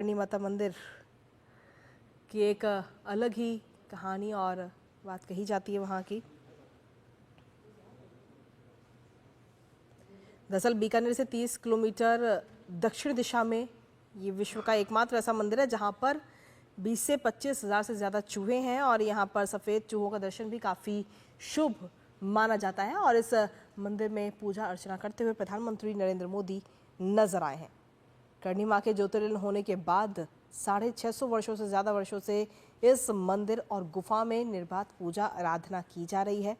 करणी माता मंदिर की एक अलग ही कहानी और बात कही जाती है वहाँ की। दरअसल बीकानेर से 30 किलोमीटर दक्षिण दिशा में ये विश्व का एकमात्र ऐसा मंदिर है जहाँ पर 20 से 25 हज़ार से ज़्यादा चूहे हैं और यहाँ पर सफ़ेद चूहों का दर्शन भी काफ़ी शुभ माना जाता है। और इस मंदिर में पूजा अर्चना करते हुए प्रधानमंत्री नरेंद्र मोदी नजर आए हैं। करणी माँ के ज्योतिर्लिंग होने के बाद 650 वर्षों से ज़्यादा वर्षों से इस मंदिर और गुफा में निर्बाध पूजा आराधना की जा रही है।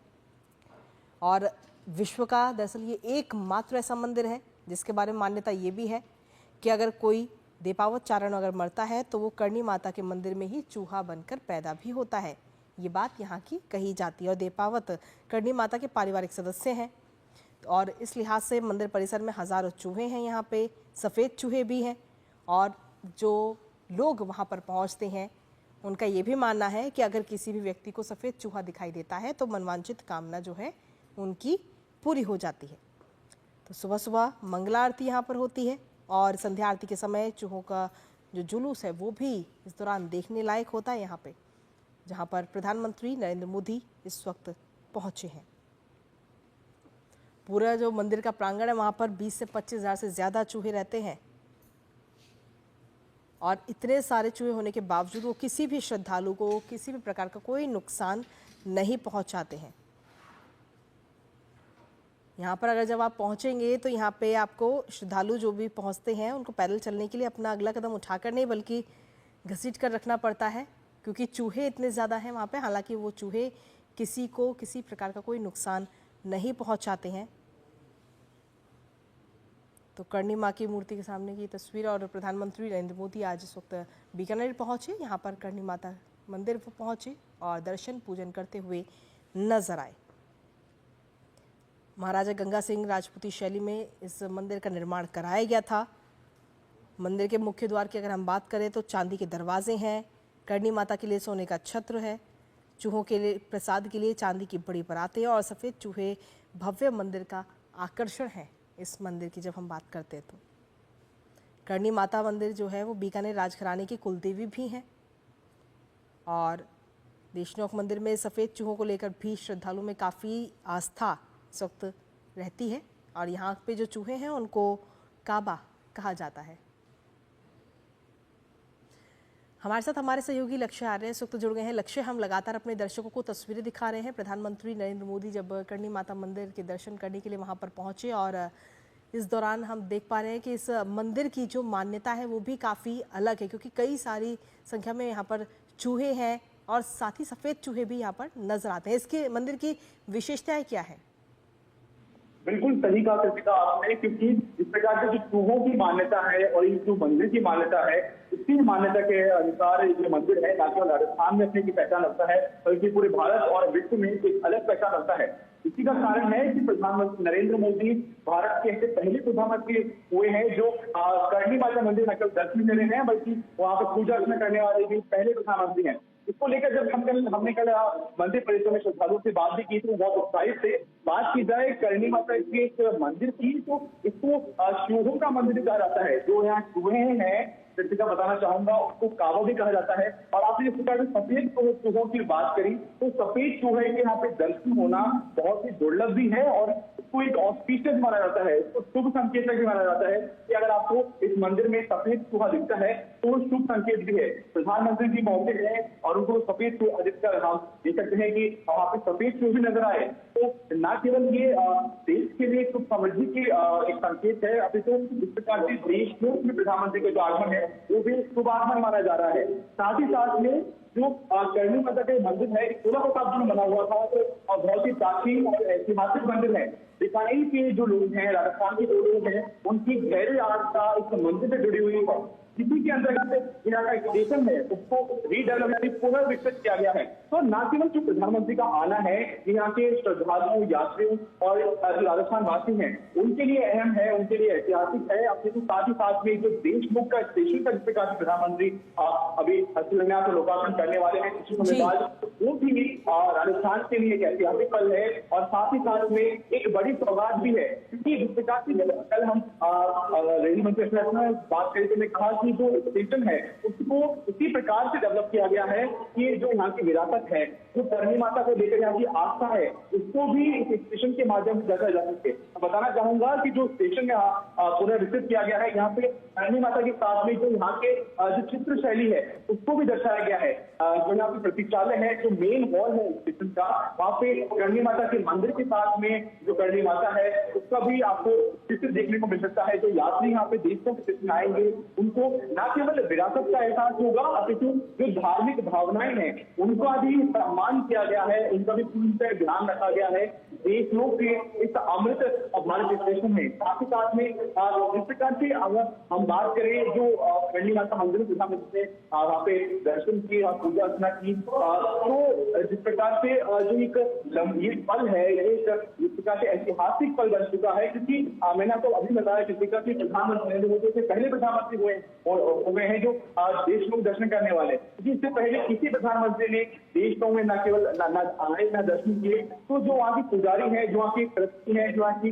और विश्व का दरअसल ये एकमात्र ऐसा मंदिर है जिसके बारे में मान्यता ये भी है कि अगर कोई देपावत चारण अगर मरता है तो वो करणी माता के मंदिर में ही चूहा बनकर पैदा भी होता है। ये बात यहाँ की कही जाती है। और देपावत करणी माता के पारिवारिक सदस्य हैं और इस लिहाज से मंदिर परिसर में हज़ारों चूहे हैं। यहाँ पे सफ़ेद चूहे भी हैं और जो लोग वहाँ पर पहुँचते हैं उनका ये भी मानना है कि अगर किसी भी व्यक्ति को सफ़ेद चूहा दिखाई देता है तो मनवांछित कामना जो है उनकी पूरी हो जाती है। तो सुबह सुबह मंगला आरती यहाँ पर होती है और संध्या आरती के समय चूहों का जो जुलूस है वो भी इस दौरान देखने लायक होता है यहाँ पे, जहाँ पर प्रधानमंत्री नरेंद्र मोदी इस वक्त पहुँचे हैं। पूरा जो मंदिर का प्रांगण है वहाँ पर 20 से 25 हज़ार से ज़्यादा चूहे रहते हैं और इतने सारे चूहे होने के बावजूद वो किसी भी श्रद्धालु को किसी भी प्रकार का कोई नुकसान नहीं पहुँचाते हैं। यहाँ पर अगर जब आप पहुँचेंगे तो यहाँ पे आपको श्रद्धालु जो भी पहुँचते हैं उनको पैदल चलने के लिए अपना अगला कदम उठाकर नहीं बल्कि घसीट कर रखना पड़ता है क्योंकि चूहे इतने ज़्यादा हैं वहाँ पे। हालांकि वो चूहे किसी को किसी प्रकार का कोई नुकसान नहीं पहुँचाते हैं। तो करणी माँ की मूर्ति के सामने की तस्वीर और प्रधानमंत्री नरेंद्र मोदी आज इस वक्त बीकानेर पहुँचे, यहाँ पर करणी माता मंदिर पर पहुँचे और दर्शन पूजन करते हुए नजर आए। महाराजा गंगा सिंह राजपूती शैली में इस मंदिर का निर्माण कराया गया था। मंदिर के मुख्य द्वार की अगर हम बात करें तो चांदी के दरवाजे हैं, करणी माता के लिए सोने का छत्र है, चूहों के लिए प्रसाद के लिए चांदी की बड़ी परातें और सफ़ेद चूहे भव्य मंदिर का आकर्षण है। इस मंदिर की जब हम बात करते हैं तो करणी माता मंदिर जो है वो बीकानेर राजघराने की कुलदेवी भी हैं और देशनोक मंदिर में सफ़ेद चूहों को लेकर भी श्रद्धालुओं में काफ़ी आस्था इस वक्त रहती है और यहाँ पे जो चूहे हैं उनको काबा कहा जाता है। हमारे साथ हमारे सहयोगी लक्ष्य आर्य इस वक्त जुड़ गए हैं। लक्ष्य, हम लगातार अपने दर्शकों को तस्वीरें दिखा रहे हैं। प्रधानमंत्री नरेंद्र मोदी जब करणी माता मंदिर के दर्शन करने के लिए वहाँ पर पहुँचे और इस दौरान हम देख पा रहे हैं कि इस मंदिर की जो मान्यता है वो भी काफ़ी अलग है क्योंकि कई सारी संख्या में यहाँ पर चूहे हैं और साथ ही सफ़ेद चूहे भी यहाँ पर नजर आते हैं। इसके मंदिर की विशेषताएं क्या है? बिल्कुल सही कहा कृतिका आपने, क्योंकि इस प्रकार के जो चूहों की मान्यता है और इस जो मंदिर की मान्यता है, इसी मान्यता के अनुसार ये मंदिर है ना केवल राजस्थान में अपनी की पहचान रखता है बल्कि पूरे भारत और विश्व में एक अलग पहचान रखता है। इसी का कारण है कि प्रधानमंत्री नरेंद्र मोदी भारत के ऐसे पहले प्रधानमंत्री हुए हैं जो करणी माता मंदिर न केवल दर्शन कर रहे हैं बल्कि वहां पर पूजा अर्चना करने वाले भी पहले प्रधानमंत्री हैं। इसको लेकर जब हमने कल मंदिर परिसर में श्रद्धालुओं से बात भी की तो बहुत उत्साहित थे। बात की जाए करणी माता की एक मंदिर की तो इसको चूहों का मंदिर कहा जाता है। जो यहाँ चूहे हैं कृतिका बताना चाहूंगा उसको काबा भी कहा जाता है। और आपने इस प्रकार सफेद चूहों की बात करी तो सफेद चूहे के यहाँ पे दर्शन होना बहुत ही दुर्लभ भी है और इसको एक ऑस्पिशियस माना जाता है, इसको शुभ संकेत भी माना जाता है कि अगर आपको इस मंदिर में सफेद चूहा दिखता है तो शुभ संकेत भी है। प्रधानमंत्री जी पहुंचे हैं और उनको सफेद चूहा दिखकर हम देख सकते हैं कि वहां पे सफेद चूहे भी नजर आए। तो न केवल ये देश के लिए सुख समृद्धि की एक संकेत है, अभी तो इस प्रकार से देश में प्रधानमंत्री का जो आगमन है वो भी शुभ आगमन माना जा रहा है। साथ ही साथ में जो करणी माता का मंदिर है 16 शताब्दी में बना हुआ था तो बहुत ही प्राचीन और ऐतिहासिक मंदिर है। बीकानेर के जो लोग हैं, राजस्थान के जो लोग हैं, उनकी गहरी आस्था इस मंदिर से जुड़ी हुई है। इसी के अंतर्गत यहाँ का स्टेशन है उसको रीडेवलपमेंट पुनर्विकसित किया गया है। तो न केवल जो प्रधानमंत्री का आना है यहाँ के श्रद्धालुओं, यात्रियों और राजस्थान वासी हैं उनके लिए अहम है, उनके लिए ऐतिहासिक है। अपने तो साथ ही साथ में जो देशमुख का स्टेशन का जिस प्रकार प्रधानमंत्री अभी शिलान्यास और लोकार्पण करने वाले हैं कुछ समय बाद, वो भी राजस्थान के लिए एक ऐतिहासिक पल है और साथ ही साथ में एक बड़ी सौगात भी है। क्योंकि जिस प्रकार से कल हम रेल मंत्री बात करें तो मैं कहा कि की जो स्टेशन है उसको इसी प्रकार से डेवलप किया गया है कि जो यहाँ की विरासत है, जो करणी माता को लेकर यहाँ की आस्था है, उसको भी इस स्टेशन के माध्यम से दर्शाया जा सके। बताना चाहूंगा कि जो स्टेशन यहाँ पुनर्विकसित किया गया है, यहाँ पे करणी माता के साथ में जो यहाँ के जो चित्र शैली है उसको भी दर्शाया गया है। जो यहाँ पे प्रतीक्षालय है, जो मेन हॉल है स्टेशन का, वहाँ पे करणी माता के मंदिर के साथ में जो करणी माता है उसका भी आपको चित्र देखने को मिल सकता है। जो यात्री यहाँ पे देशों के स्टेशन आएंगे उनको न केवल विरासत का एहसास होगा अपितु जो धार्मिक भावनाएं हैं उनका भी सम्मान किया गया है, उनका भी पूरी तरह ध्यान रखा गया है। देशों के इस अमृत भारत स्टेशन में साथ ही साथ में जिस प्रकार से अगर हम बात करें जो करणी माता मंदिर प्रधानमंत्री ने वहाँ पे दर्शन किए और पूजा अर्चना की, तो जिस प्रकार से जो एक ये पल है, एक जिस प्रकार से ऐतिहासिक पल बन चुका है, क्योंकि मैंने आपको अभी बताया जिस प्रकार से प्रधानमंत्री नरेंद्र मोदी से पहले प्रधानमंत्री हो गए हैं जो देश लोग दर्शन करने वाले, क्योंकि इससे पहले किसी प्रधानमंत्री ने देश में न केवल आए न दर्शन किए। तो जो वहाँ की पुजारी है, जो वहाँ की ट्रस्टी है, जो वहाँ की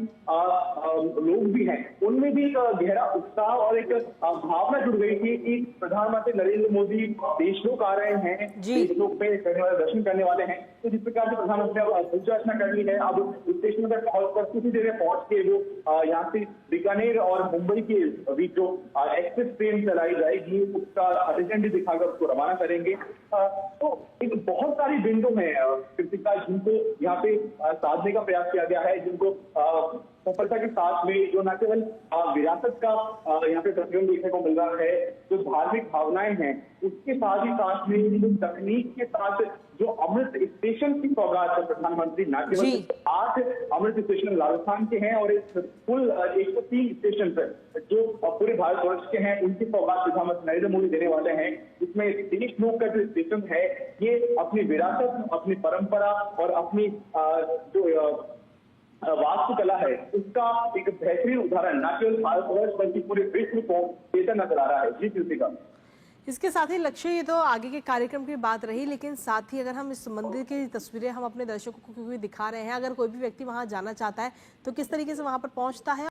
लोग भी हैं, उनमें भी एक गहरा उत्साह और एक भावना जुड़ गई थी कि प्रधानमंत्री नरेंद्र मोदी देशलोक आ रहे हैं, देशलोक में करने वाले दर्शन करने वाले हैं। तो जिस प्रकार से प्रधानमंत्री अब पूजा अर्चना कर ली है, अब स्टेशन पर कुछ ही देर में पहुंच के वो यहाँ से बीकानेर और मुंबई के बीच जो एक्सप्रेस ट्रेन चलाई जाएगी उसका हरी झंडी दिखाकर उसको रवाना करेंगे। तो एक बहुत सारी बिंदु है कृतिका जिनको यहाँ पे साधने का प्रयास किया गया है, जिनको सफलता के साथ में जो न केवल विरासत का यहाँ पे प्रतिबिंब देखने को मिल रहा है, जो धार्मिक भावनाएं हैं उसके साथ ही साथ में जो तकनीक के साथ जो अमृत स्टेशन की सौगात है प्रधानमंत्री न केवल 8 अमृत स्टेशन राजस्थान के हैं और एक कुल 103 स्टेशन पर जो पूरे भारतवर्ष के हैं उनकी सौगात प्रधानमंत्री नरेंद्र मोदी देने वाले हैं, जिसमें देश लोक का जो स्टेशन है ये अपनी विरासत, अपनी परंपरा और अपनी जो वास्तुकला है उसका एक बेहतरीन उदाहरण न केवल भारतवर्ष बल्कि पूरे विश्व को देता नजर आ रहा है। जी कृतिका, इसके साथ ही लक्ष्य ये तो आगे के कार्यक्रम की बात रही, लेकिन साथ ही अगर हम इस मंदिर की तस्वीरें हम अपने दर्शकों को क्योंकि दिखा रहे हैं, अगर कोई भी व्यक्ति वहां जाना चाहता है तो किस तरीके से वहां पर पहुंचता है?